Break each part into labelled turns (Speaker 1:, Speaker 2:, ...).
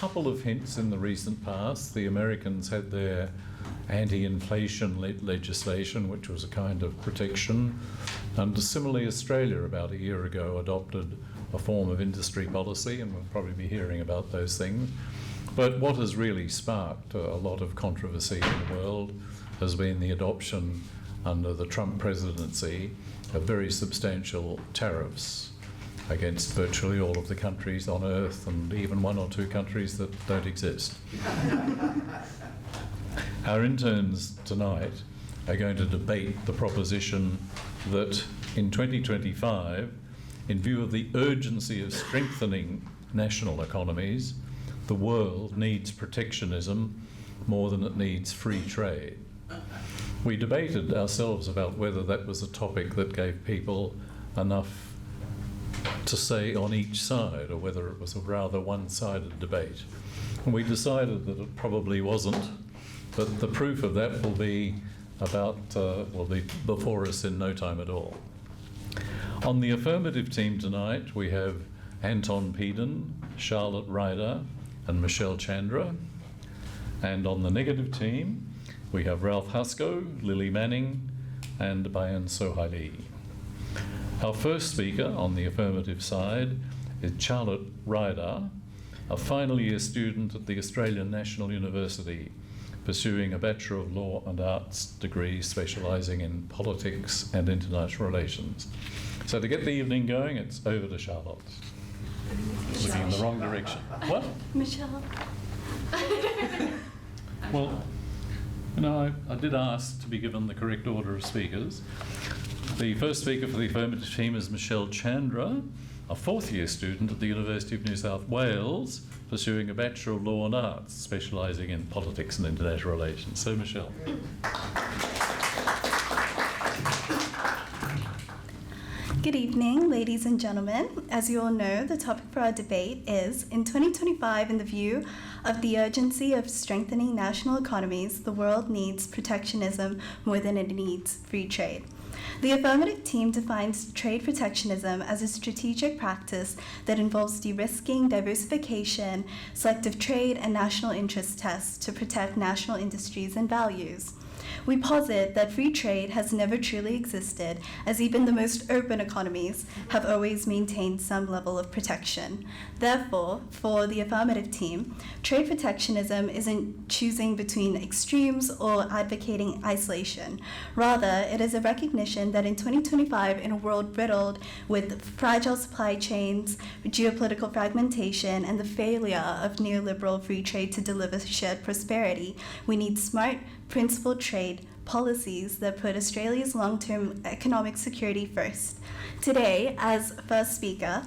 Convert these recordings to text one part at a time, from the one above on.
Speaker 1: couple of hints in the recent past. The Americans had their anti-inflation legislation, which was a kind of protection. And similarly, Australia about a year ago adopted a form of industry policy, and we'll probably be hearing about those things. But what has really sparked a lot of controversy in the world has been the adoption under the Trump presidency of very substantial tariffs against virtually all of the countries on Earth, and even one or two countries that don't exist. Our interns tonight are going to debate the proposition that in 2025, in view of the urgency of strengthening national economies, the world needs protectionism more than it needs free trade. We debated ourselves about whether that was a topic that gave people enough to say on each side, or whether it was a rather one-sided debate. And we decided that it probably wasn't, but the proof of that will be before us in no time at all. On the affirmative team tonight, we have Anton Peden, Charlotte Ryder, and Michelle Chandra. And on the negative team, we have Ralph Husko, Lily Manning, and Bayan Sohaili. Our first speaker on the affirmative side is Charlotte Ryder, a final year student at the Australian National University, pursuing a Bachelor of Law and Arts degree specialising in politics and international relations. So to get the evening going, it's over to Charlotte. Looking in the wrong direction. What?
Speaker 2: Michelle.
Speaker 1: Well, you know, I did ask to be given the correct order of speakers. The first speaker for the affirmative team is Michelle Chandra, a fourth year student at the University of New South Wales, pursuing a Bachelor of Law and Arts, specialising in politics and international relations. So, Michelle.
Speaker 2: Good evening, ladies and gentlemen. As you all know, the topic for our debate is, in 2025, in the view of the urgency of strengthening national economies, the world needs protectionism more than it needs free trade. The affirmative team defines trade protectionism as a strategic practice that involves de-risking, diversification, selective trade, and national interest tests to protect national industries and values. We posit that free trade has never truly existed, as even the most open economies have always maintained some level of protection. Therefore, for the affirmative team, trade protectionism isn't choosing between extremes or advocating isolation. Rather, it is a recognition that in 2025, in a world riddled with fragile supply chains, geopolitical fragmentation, and the failure of neoliberal free trade to deliver shared prosperity, we need smart, principled trade policies that put Australia's long-term economic security first. Today, as first speaker,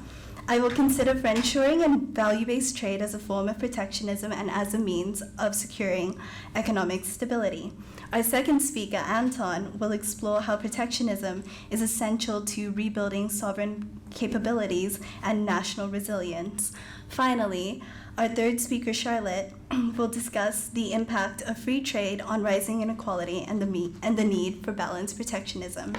Speaker 2: I will consider friendshoring and value-based trade as a form of protectionism and as a means of securing economic stability. Our second speaker, Anton, will explore how protectionism is essential to rebuilding sovereign capabilities and national resilience. Finally, our third speaker, Charlotte, will discuss the impact of free trade on rising inequality and the need for balanced protectionism.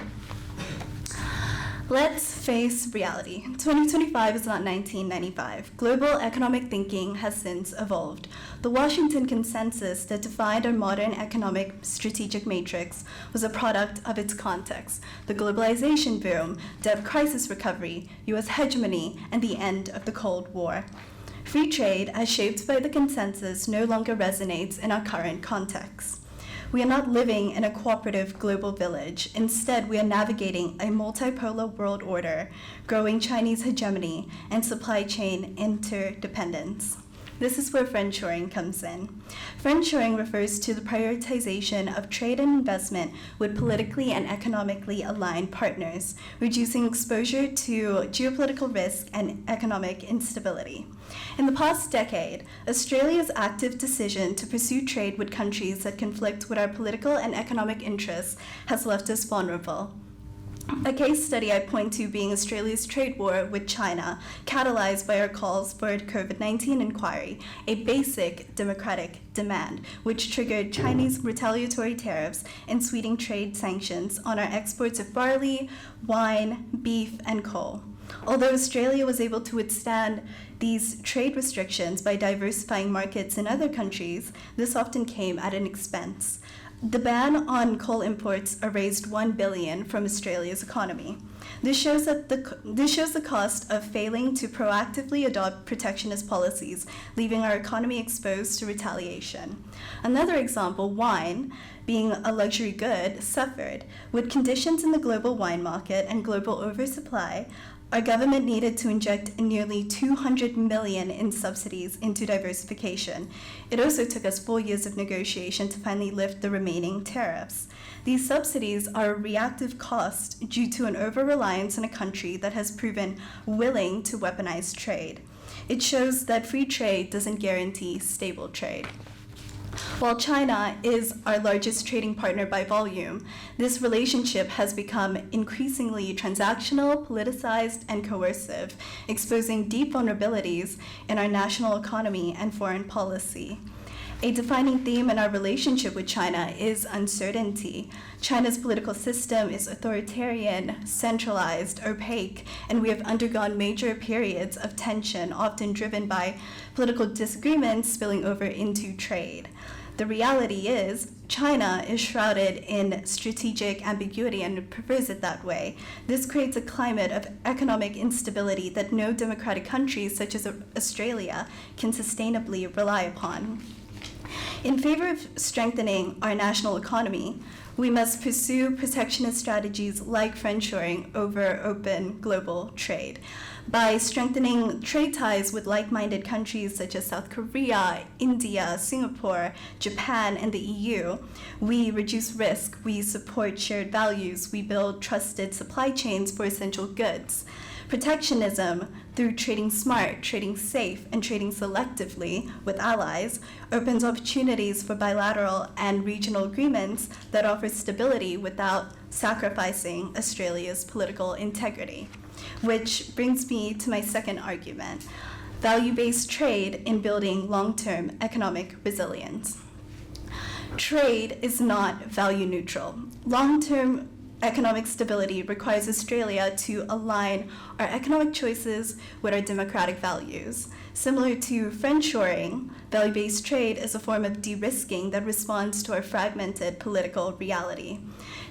Speaker 2: Let's face reality. 2025 is not 1995. Global economic thinking has since evolved. The Washington Consensus that defined our modern economic strategic matrix was a product of its context: the globalization boom, debt crisis recovery, US hegemony, and the end of the Cold War. Free trade, as shaped by the consensus, no longer resonates in our current context. We are not living in a cooperative global village. Instead, we are navigating a multipolar world order, growing Chinese hegemony, and supply chain interdependence. This is where friendshoring comes in. Friendshoring refers to the prioritization of trade and investment with politically and economically aligned partners, reducing exposure to geopolitical risk and economic instability. In the past decade, Australia's active decision to pursue trade with countries that conflict with our political and economic interests has left us vulnerable. A case study I point to being Australia's trade war with China, catalyzed by our calls for a COVID-19 inquiry, a basic democratic demand, which triggered Chinese retaliatory tariffs and sweeping trade sanctions on our exports of barley, wine, beef, and coal. Although Australia was able to withstand these trade restrictions by diversifying markets in other countries, this often came at an expense. The ban on coal imports erased $1 billion from Australia's economy. This shows the cost of failing to proactively adopt protectionist policies, leaving our economy exposed to retaliation. Another example, wine, being a luxury good, suffered. With conditions in the global wine market and global oversupply, our government needed to inject nearly $200 million in subsidies into diversification. It also took us 4 years of negotiation to finally lift the remaining tariffs. These subsidies are a reactive cost due to an over-reliance on a country that has proven willing to weaponize trade. It shows that free trade doesn't guarantee stable trade. While China is our largest trading partner by volume, this relationship has become increasingly transactional, politicized, and coercive, exposing deep vulnerabilities in our national economy and foreign policy. A defining theme in our relationship with China is uncertainty. China's political system is authoritarian, centralized, opaque, and we have undergone major periods of tension, often driven by political disagreements spilling over into trade. The reality is, China is shrouded in strategic ambiguity and prefers it that way. This creates a climate of economic instability that no democratic countries, such as Australia, can sustainably rely upon. In favor of strengthening our national economy, we must pursue protectionist strategies like friendshoring over open global trade. By strengthening trade ties with like-minded countries such as South Korea, India, Singapore, Japan, and the EU, we reduce risk, we support shared values, we build trusted supply chains for essential goods. Protectionism, through trading smart, trading safe, and trading selectively with allies, opens opportunities for bilateral and regional agreements that offer stability without sacrificing Australia's political integrity. Which brings me to my second argument, value-based trade in building long-term economic resilience. Trade is not value neutral. Long-term economic stability requires Australia to align our economic choices with our democratic values. Similar to friendshoring, value-based trade is a form of de-risking that responds to our fragmented political reality.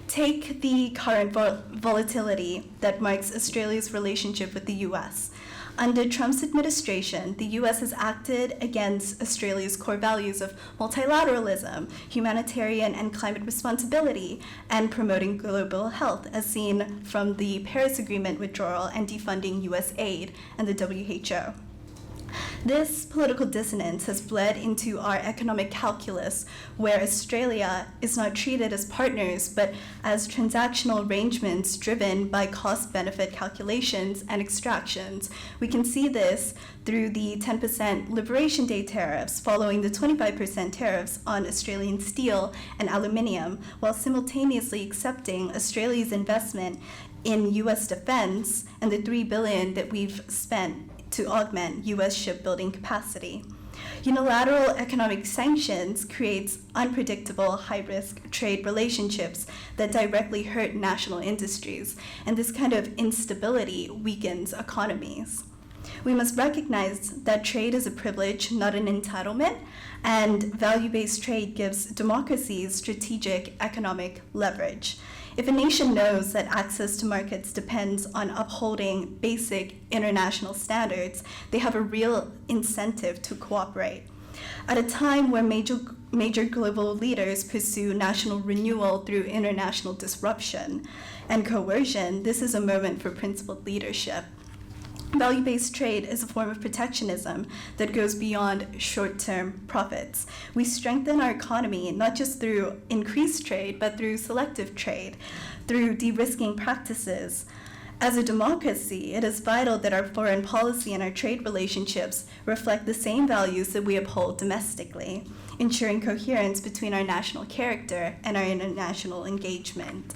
Speaker 2: Take the current volatility that marks Australia's relationship with the US. Under Trump's administration, the US has acted against Australia's core values of multilateralism, humanitarian and climate responsibility, and promoting global health, as seen from the Paris Agreement withdrawal and defunding US aid and the WHO. This political dissonance has bled into our economic calculus, where Australia is not treated as partners, but as transactional arrangements driven by cost-benefit calculations and extractions. We can see this through the 10% Liberation Day tariffs, following the 25% tariffs on Australian steel and aluminium, while simultaneously accepting Australia's investment in US defense and the $3 billion that we've spent to augment US shipbuilding capacity. Unilateral economic sanctions creates unpredictable, high-risk trade relationships that directly hurt national industries, and this kind of instability weakens economies. We must recognize that trade is a privilege, not an entitlement, and value-based trade gives democracies strategic economic leverage. If a nation knows that access to markets depends on upholding basic international standards, they have a real incentive to cooperate. At a time where major global leaders pursue national renewal through international disruption and coercion, this is a moment for principled leadership. Value-based trade is a form of protectionism that goes beyond short-term profits. We strengthen our economy not just through increased trade, but through selective trade, through de-risking practices. As a democracy, it is vital that our foreign policy and our trade relationships reflect the same values that we uphold domestically, ensuring coherence between our national character and our international engagement.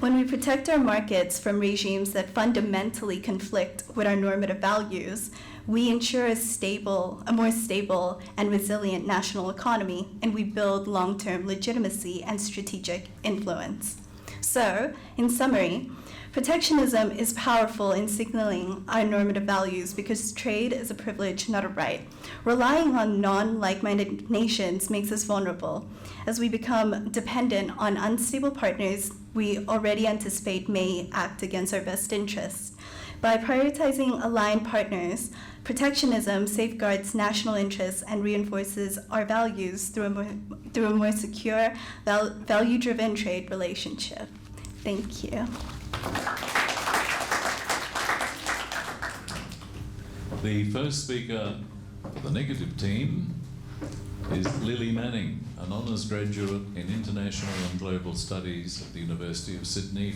Speaker 2: When we protect our markets from regimes that fundamentally conflict with our normative values, we ensure a more stable and resilient national economy, and we build long-term legitimacy and strategic influence. So, in summary, protectionism is powerful in signaling our normative values because trade is a privilege, not a right. Relying on non-like-minded nations makes us vulnerable. As we become dependent on unstable partners, we already anticipate may act against our best interests. By prioritizing aligned partners, protectionism safeguards national interests and reinforces our values through a more secure, value-driven trade relationship. Thank you.
Speaker 1: The first speaker for the negative team is Lily Manning, an honours graduate in International and Global Studies at the University of Sydney,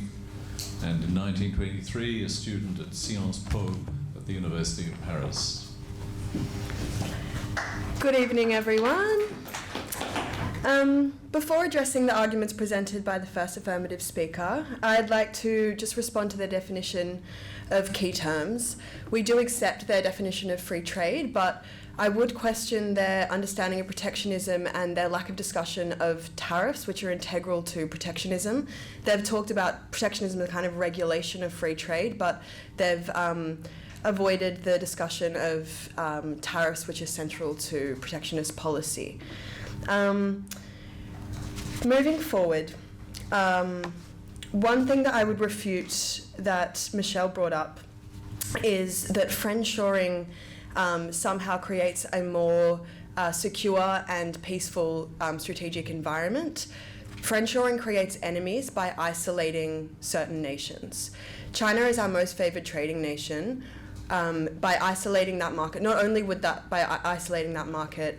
Speaker 1: and in 1923 a student at Sciences Po at the University of Paris.
Speaker 3: Good evening, everyone. Before addressing the arguments presented by the first affirmative speaker, I'd like to just respond to their definition of key terms. We do accept their definition of free trade, but I would question their understanding of protectionism and their lack of discussion of tariffs, which are integral to protectionism. They've talked about protectionism as a kind of regulation of free trade, but they've avoided the discussion of tariffs, which is central to protectionist policy. Moving forward, one thing that I would refute that Michelle brought up is that friendshoring somehow creates a more secure and peaceful strategic environment. Friendshoring creates enemies by isolating certain nations. China is our most favoured trading nation. By isolating that market, not only would that, by isolating that market,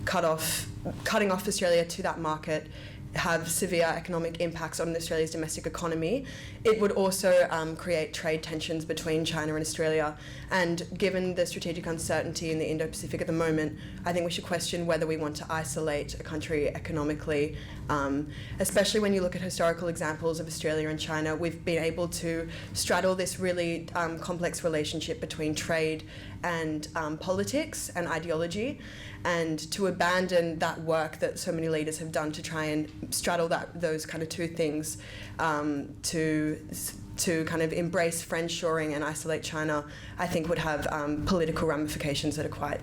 Speaker 3: cutting off Australia to that market, have severe economic impacts on Australia's domestic economy, it would also create trade tensions between China and Australia. And given the strategic uncertainty in the Indo-Pacific at the moment, I think we should question whether we want to isolate a country economically, especially when you look at historical examples of Australia and China. We've been able to straddle this really complex relationship between trade and politics and ideology, and to abandon that work that so many leaders have done to try and straddle those kind of two things, to kind of embrace friendshoring and isolate China, I think would have political ramifications that are quite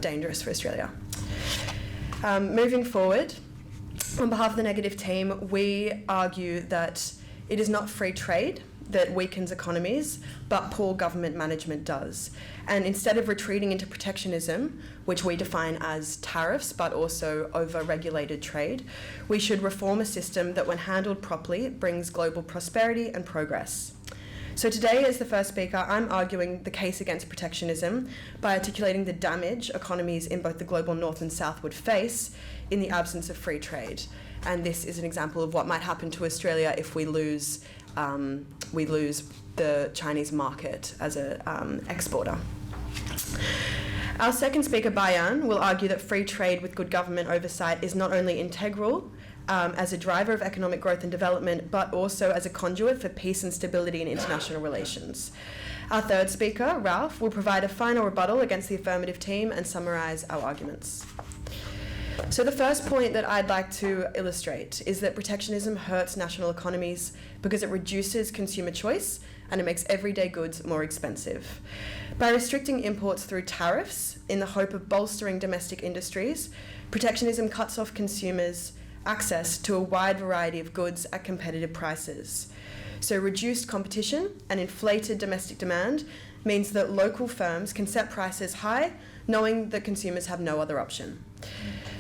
Speaker 3: dangerous for Australia. Moving forward, on behalf of the negative team, we argue that it is not free trade that weakens economies, but poor government management does. And instead of retreating into protectionism, which we define as tariffs, but also over-regulated trade, we should reform a system that, when handled properly, brings global prosperity and progress. So today, as the first speaker, I'm arguing the case against protectionism by articulating the damage economies in both the global north and south would face in the absence of free trade. And this is an example of what might happen to Australia if we lose the Chinese market as an exporter. Our second speaker, Bayan, will argue that free trade with good government oversight is not only integral as a driver of economic growth and development, but also as a conduit for peace and stability in international relations. Our third speaker, Ralph, will provide a final rebuttal against the affirmative team and summarise our arguments. So the first point that I'd like to illustrate is that protectionism hurts national economies because it reduces consumer choice and it makes everyday goods more expensive. By restricting imports through tariffs in the hope of bolstering domestic industries, protectionism cuts off consumers' access to a wide variety of goods at competitive prices. So reduced competition and inflated domestic demand means that local firms can set prices high, knowing that consumers have no other option.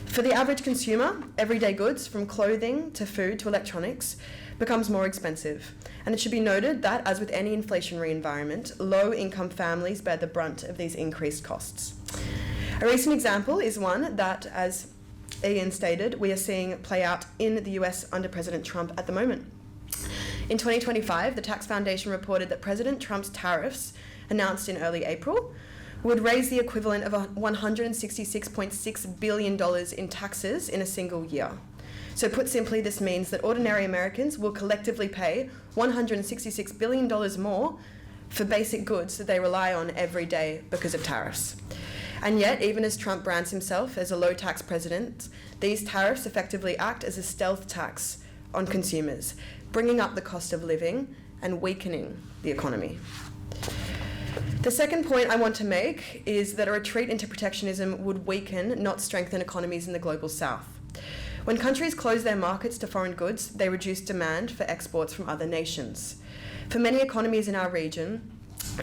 Speaker 3: For the average consumer, everyday goods, from clothing to food to electronics, becomes more expensive. And it should be noted that, as with any inflationary environment, low-income families bear the brunt of these increased costs. A recent example is one that, as Ian stated, we are seeing play out in the US under President Trump at the moment. In 2025, the Tax Foundation reported that President Trump's tariffs, announced in early April, would raise the equivalent of $166.6 billion in taxes in a single year. So put simply, this means that ordinary Americans will collectively pay $166 billion more for basic goods that they rely on every day because of tariffs. And yet, even as Trump brands himself as a low-tax president, these tariffs effectively act as a stealth tax on consumers, bringing up the cost of living and weakening the economy. The second point I want to make is that a retreat into protectionism would weaken, not strengthen, economies in the global south. When countries close their markets to foreign goods, they reduce demand for exports from other nations. For many economies in our region,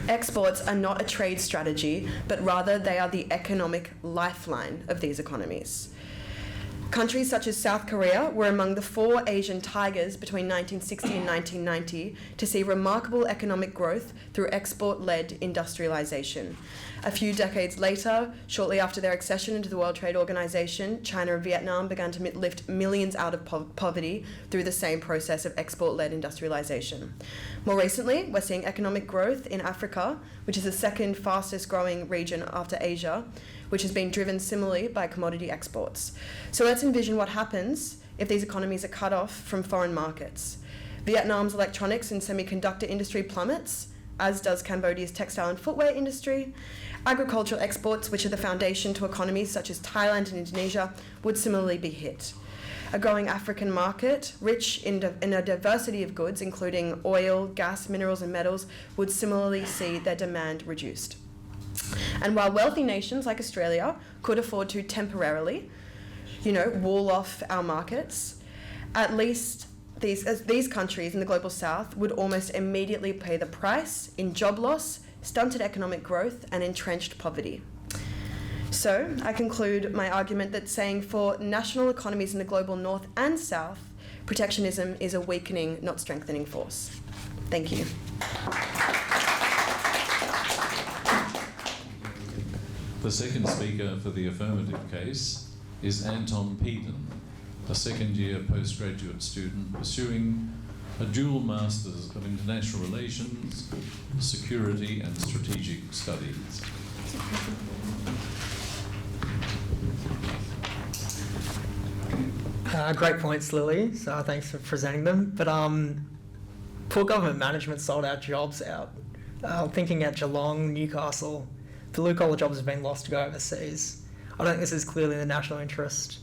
Speaker 3: exports are not a trade strategy, but rather they are the economic lifeline of these economies. Countries such as South Korea were among the 4 Asian tigers between 1960 and 1990 to see remarkable economic growth through export-led industrialization. A few decades later, shortly after their accession into the World Trade Organization, China and Vietnam began to lift millions out of poverty through the same process of export-led industrialization. More recently, we're seeing economic growth in Africa, which is the second fastest growing region after Asia, which has been driven similarly by commodity exports. So let's envision what happens if these economies are cut off from foreign markets. Vietnam's electronics and semiconductor industry plummets, as does Cambodia's textile and footwear industry. Agricultural exports, which are the foundation to economies such as Thailand and Indonesia, would similarly be hit. A growing African market, rich in a diversity of goods, including oil, gas, minerals, and metals, would similarly see their demand reduced. And while wealthy nations like Australia could afford to temporarily, wall off our markets, at least these countries in the global south would almost immediately pay the price in job loss, stunted economic growth, and entrenched poverty. So I conclude my argument that saying for national economies in the global north and south, protectionism is a weakening, not strengthening force. Thank you.
Speaker 1: The second speaker for the affirmative case is Anton Peden, a second-year postgraduate student pursuing a dual Masters of International Relations, Security and Strategic Studies.
Speaker 4: Great points, Lily, so thanks for presenting them. But poor government management sold our jobs out. Thinking at Geelong, Newcastle, blue-collar jobs have been lost to go overseas. I don't think this is clearly in the national interest.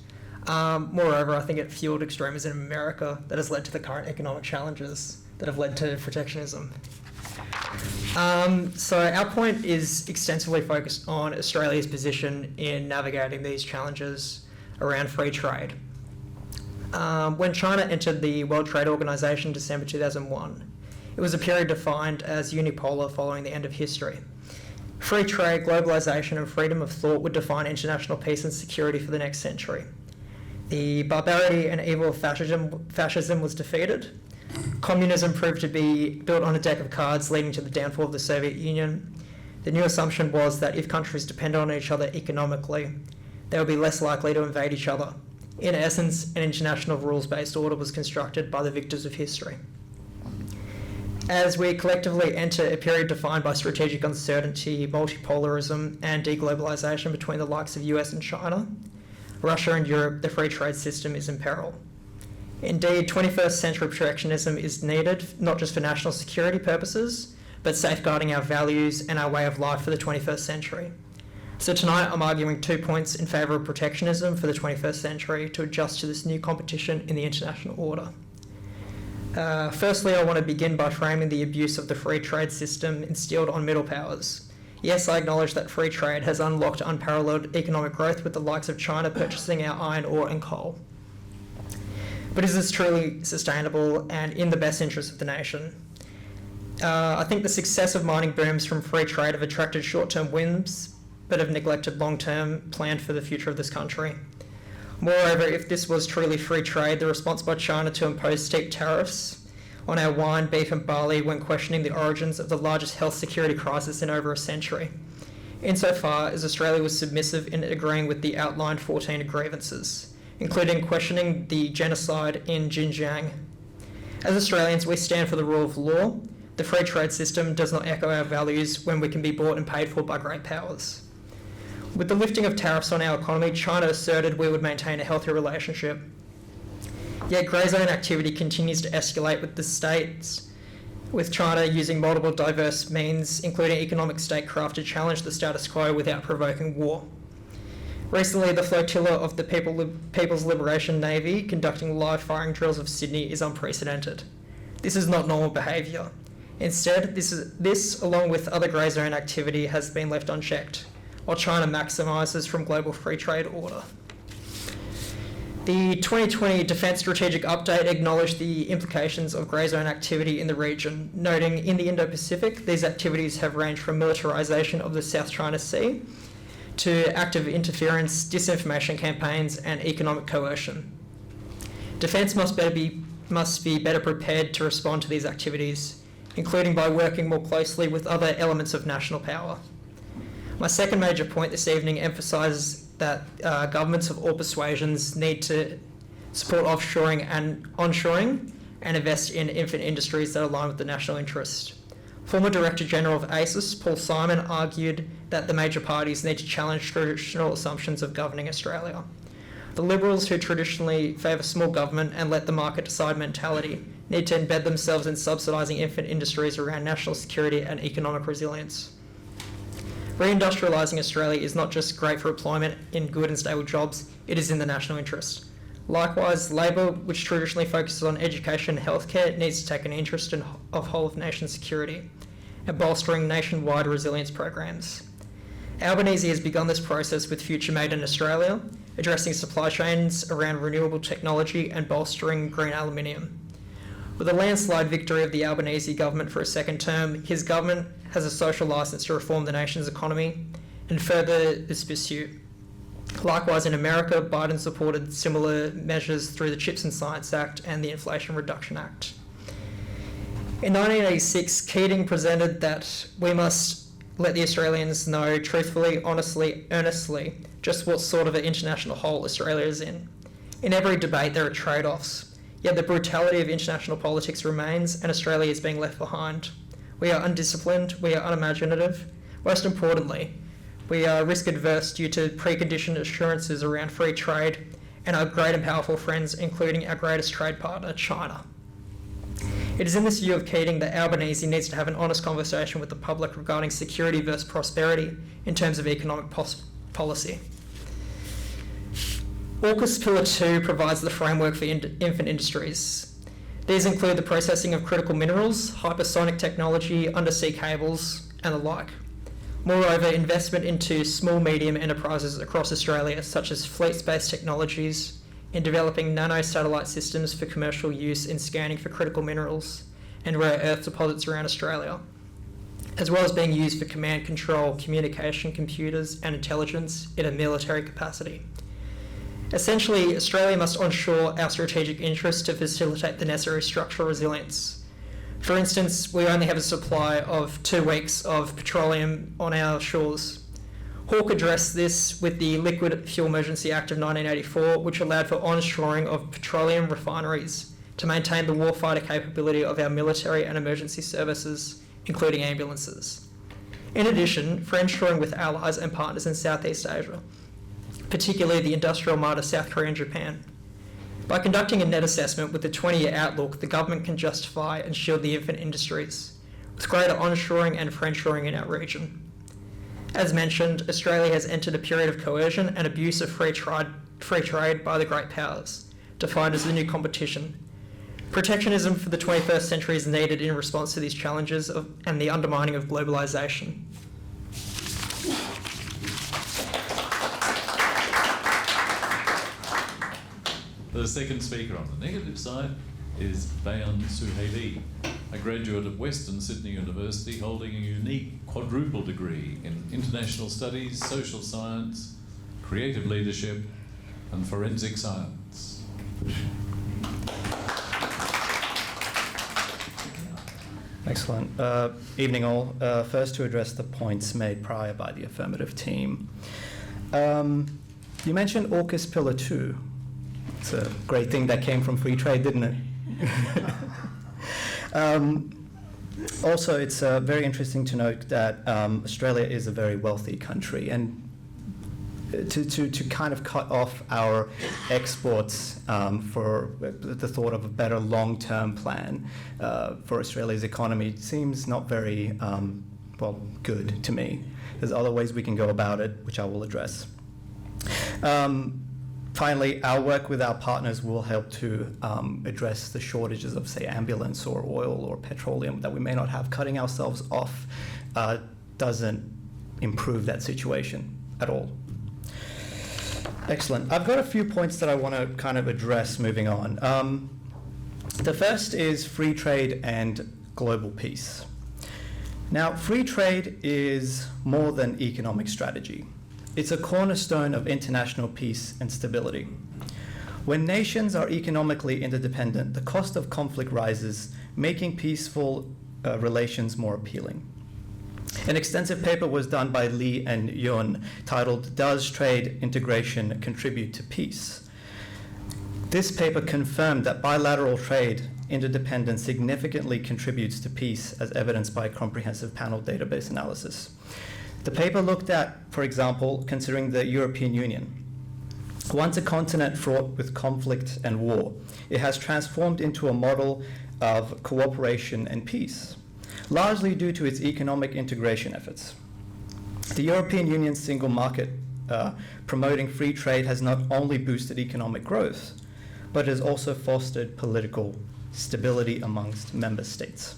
Speaker 4: Moreover, I think it fueled extremism in America that has led to the current economic challenges that have led to protectionism. So our point is extensively focused on Australia's position in navigating these challenges around free trade. When China entered the World Trade Organization in December 2001, it was a period defined as unipolar following the end of history. Free trade, globalization, and freedom of thought would define international peace and security for the next century. The barbarity and evil of fascism was defeated. Communism proved to be built on a deck of cards, leading to the downfall of the Soviet Union. The new assumption was that if countries depended on each other economically, they would be less likely to invade each other. In essence, an international rules-based order was constructed by the victors of history. As we collectively enter a period defined by strategic uncertainty, multipolarism, and deglobalization between the likes of US and China, Russia and Europe, the free trade system is in peril. Indeed, 21st century protectionism is needed, not just for national security purposes, but safeguarding our values and our way of life for the 21st century. So tonight I'm arguing 2 points in favour of protectionism for the 21st century to adjust to this new competition in the international order. Firstly, I want to begin by framing the abuse of the free trade system instilled on middle powers. Yes, I acknowledge that free trade has unlocked unparalleled economic growth with the likes of China purchasing our iron ore and coal. But is this truly sustainable and in the best interest of the nation? I think the successive mining booms from free trade have attracted short-term wins, but have neglected long-term plan for the future of this country. Moreover, if this was truly free trade, the response by China to impose steep tariffs on our wine, beef and barley when questioning the origins of the largest health security crisis in over a century, insofar as Australia was submissive in agreeing with the outlined 14 grievances, including questioning the genocide in Xinjiang. As Australians, we stand for the rule of law. The free trade system does not echo our values when we can be bought and paid for by great powers. With the lifting of tariffs on our economy, China asserted we would maintain a healthy relationship. Yet grey zone activity continues to escalate with the states, with China using multiple diverse means, including economic statecraft, to challenge the status quo without provoking war. Recently, the flotilla of the People's Liberation Navy conducting live firing drills of Sydney is unprecedented. This is not normal behaviour. Instead, this, along with other grey zone activity, has been left unchecked, while China maximises from global free trade order. The 2020 Defence Strategic Update acknowledged the implications of grey zone activity in the region, noting in the Indo-Pacific, these activities have ranged from militarisation of the South China Sea to active interference, disinformation campaigns, and economic coercion. Defence must be better prepared to respond to these activities, including by working more closely with other elements of national power. My second major point this evening emphasises that governments of all persuasions need to support offshoring and onshoring and invest in infant industries that align with the national interest. Former Director General of ACIS, Paul Simon, argued that the major parties need to challenge traditional assumptions of governing Australia. The Liberals, who traditionally favour small government and let the market decide mentality, need to embed themselves in subsidising infant industries around national security and economic resilience. Reindustrialising Australia is not just great for employment in good and stable jobs, it is in the national interest. Likewise, Labor, which traditionally focuses on education and healthcare, needs to take an interest in whole-of-nation security and bolstering nationwide resilience programs. Albanese has begun this process with Future Made in Australia, addressing supply chains around renewable technology and bolstering green aluminium. With a landslide victory of the Albanese government for a second term, his government has a social licence to reform the nation's economy and further this pursuit. Likewise, in America, Biden supported similar measures through the CHIPS and Science Act and the Inflation Reduction Act. In 1986, Keating presented that we must let the Australians know truthfully, honestly, earnestly, just what sort of an international hole Australia is in. In every debate, there are trade-offs, yet the brutality of international politics remains and Australia is being left behind. We are undisciplined, we are unimaginative. Most importantly, we are risk-adverse due to preconditioned assurances around free trade and our great and powerful friends, including our greatest trade partner, China. It is in this view of Keating that Albanese needs to have an honest conversation with the public regarding security versus prosperity in terms of economic policy. AUKUS Pillar 2 provides the framework for infant industries. These include the processing of critical minerals, hypersonic technology, undersea cables, and the like. Moreover, investment into small-medium enterprises across Australia, such as fleet space technologies, in developing nano-satellite systems for commercial use in scanning for critical minerals and rare earth deposits around Australia, as well as being used for command control, communication, computers, and intelligence in a military capacity. Essentially, Australia must onshore our strategic interests to facilitate the necessary structural resilience. For instance, we only have a supply of 2 weeks of petroleum on our shores. Hawke addressed this with the Liquid Fuel Emergency Act of 1984, which allowed for onshoring of petroleum refineries to maintain the warfighter capability of our military and emergency services, including ambulances. In addition, friendshoring with allies and partners in Southeast Asia, particularly the industrial might of South Korea and Japan. By conducting a net assessment with a 20-year outlook, the government can justify and shield the infant industries, with greater onshoring and friendshoring in our region. As mentioned, Australia has entered a period of coercion and abuse of free trade by the great powers, defined as the new competition. Protectionism for the 21st century is needed in response to these challenges and the undermining of globalisation.
Speaker 1: The second speaker on the negative side is Bayan Suhaili, a graduate of Western Sydney University holding a unique quadruple degree in international studies, social science, creative leadership, and forensic science.
Speaker 5: Excellent. Evening all. First to address the points made prior by the affirmative team. You mentioned AUKUS Pillar 2. It's a great thing that came from free trade, didn't it? Also, it's very interesting to note that Australia is a very wealthy country, and to kind of cut off our exports for the thought of a better long-term plan for Australia's economy seems not very, good to me. There's other ways we can go about it, which I will address. Finally, our work with our partners will help to address the shortages of, say, ambulance or oil or petroleum that we may not have. Cutting ourselves off doesn't improve that situation at all. Excellent. I've got a few points that I want to kind of address moving on. The first is free trade and global peace. Now, free trade is more than economic strategy. It's a cornerstone of international peace and stability. When nations are economically interdependent, the cost of conflict rises, making peaceful relations more appealing. An extensive paper was done by Lee and Yun titled, "Does Trade Integration Contribute to Peace?" This paper confirmed that bilateral trade interdependence significantly contributes to peace, as evidenced by comprehensive panel database analysis. The paper looked at, for example, considering the European Union. Once a continent fraught with conflict and war, it has transformed into a model of cooperation and peace, largely due to its economic integration efforts. The European Union's single market promoting free trade has not only boosted economic growth, but has also fostered political stability amongst member states.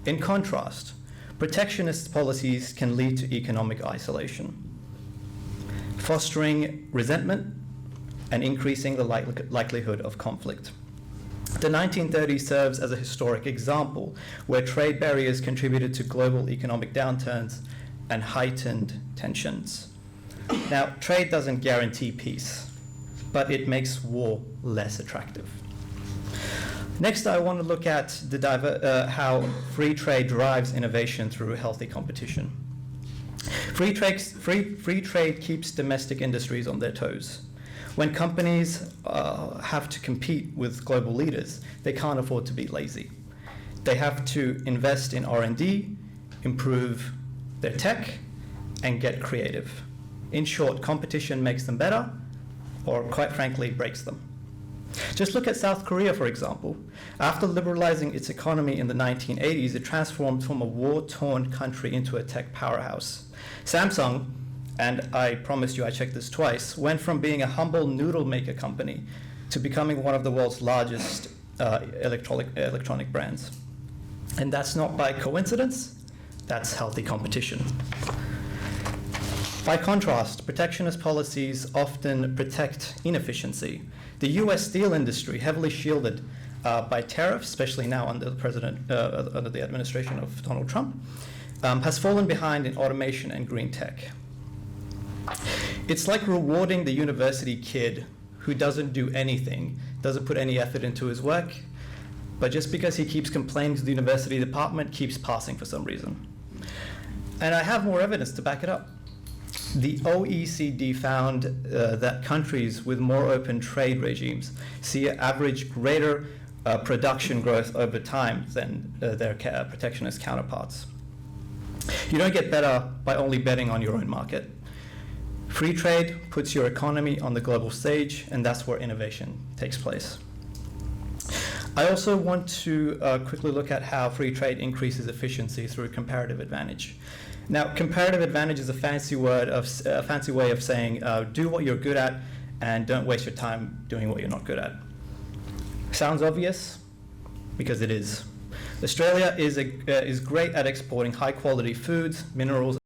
Speaker 5: In contrast, protectionist policies can lead to economic isolation, fostering resentment and increasing the likelihood of conflict. The 1930s serves as a historic example where trade barriers contributed to global economic downturns and heightened tensions. Now, trade doesn't guarantee peace, but it makes war less attractive. Next, I want to look at how free trade drives innovation through healthy competition. Free trade keeps domestic industries on their toes. When companies have to compete with global leaders, they can't afford to be lazy. They have to invest in R&D, improve their tech, and get creative. In short, competition makes them better, or quite frankly, breaks them. Just look at South Korea, for example. After liberalizing its economy in the 1980s, it transformed from a war-torn country into a tech powerhouse. Samsung, and I promised you I checked this twice, went from being a humble noodle maker company to becoming one of the world's largest electronic brands. And that's not by coincidence, that's healthy competition. By contrast, protectionist policies often protect inefficiency. The US steel industry, heavily shielded by tariffs, especially now under the administration of Donald Trump, has fallen behind in automation and green tech. It's like rewarding the university kid who doesn't do anything, doesn't put any effort into his work, but just because he keeps complaining to the university department, keeps passing for some reason. And I have more evidence to back it up. The OECD found that countries with more open trade regimes see average greater production growth over time than their protectionist counterparts. You don't get better by only betting on your own market. Free trade puts your economy on the global stage, and that's where innovation takes place. I also want to quickly look at how free trade increases efficiency through comparative advantage. Now, comparative advantage is a fancy way of saying do what you're good at and don't waste your time doing what you're not good at. Sounds obvious? Because it is. Australia is great at exporting high-quality foods, minerals,